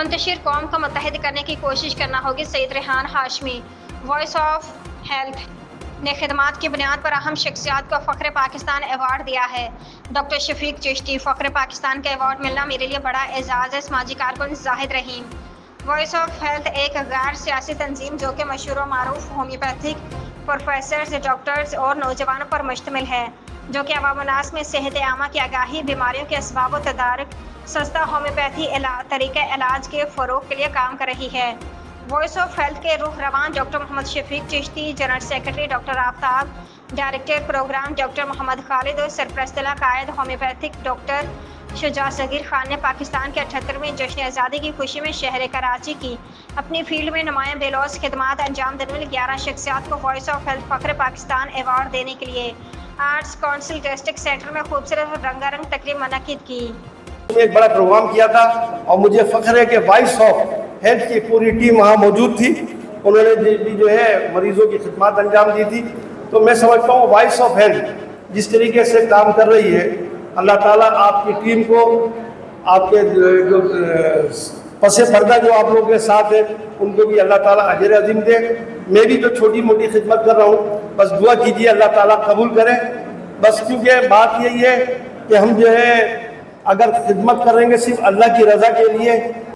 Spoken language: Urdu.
منتشر قوم کو متحد کرنے کی کوشش کرنا ہوگی۔ Syed Rehan Hashmi voice of health نے خدمات کی بنیاد پر اہم شخصیات کو فخر پاکستان ایوارڈ دیا ہے۔ ڈاکٹر شفیق چشتی فخر پاکستان کا ایوارڈ ملنا میرے لیے بڑا اعزاز ہے۔ سماجی کارکن زاہد رحیم وائس آف ہیلتھ ایک غیر سیاسی تنظیم جو کہ مشہور و معروف ہومیوپیتھک پروفیسرز، ڈاکٹرز اور نوجوانوں پر مشتمل ہے، جو کہ عوام الناس میں صحت عامہ کی آگاہی، بیماریوں کے اسباب و تدارک، سستا ہومیوپیتھی طریقہ علاج کے فروغ کے لیے کام کر رہی ہے۔ وائس آف ہیلتھ کے رہنما ڈاکٹر محمد شفیق چشتی، جنرل سیکرٹری ڈاکٹر آفتاب، ڈائریکٹر پروگرام ڈاکٹر محمد خالد اور سرپرست قائد ہومیوپیتھک ڈاکٹر شجاع صغیر خان نے پاکستان کے 78ویں جشن آزادی کی خوشی میں شہر کراچی کی اپنی فیلڈ میں نمایاں بے لوث خدمات انجام دینے والی 11 شخصیات کو وائس آف ہیلتھ فخر پاکستان ایوارڈ دینے کے لیے آرٹس کونسل ڈسٹرکٹ سینٹر میں خوبصورت اور رنگا رنگ تقریب منعقد کی۔ ایک بڑا پروگرام کیا تھا اور مجھے فخر ہے کہ وائس آف ہیلتھ کی پوری ٹیم وہاں موجود تھی۔ انہوں نے جو ہے مریضوں کی خدمات انجام دی تھی۔ تو میں سمجھتا ہوں وائس آف ہیلتھ جس طریقے سے کام کر رہی ہے، اللہ تعالیٰ آپ کی ٹیم کو، آپ کے جو پس پردہ جو آپ لوگوں کے ساتھ ہیں، ان کو بھی اللہ تعالیٰ اجر عظیم دے۔ میں بھی تو چھوٹی موٹی خدمت کر رہا ہوں، بس دعا کیجیے اللہ تعالیٰ قبول کرے۔ بس کیونکہ بات یہی ہے کہ ہم جو ہے اگر خدمت کریں گے صرف اللہ کی رضا کے لیے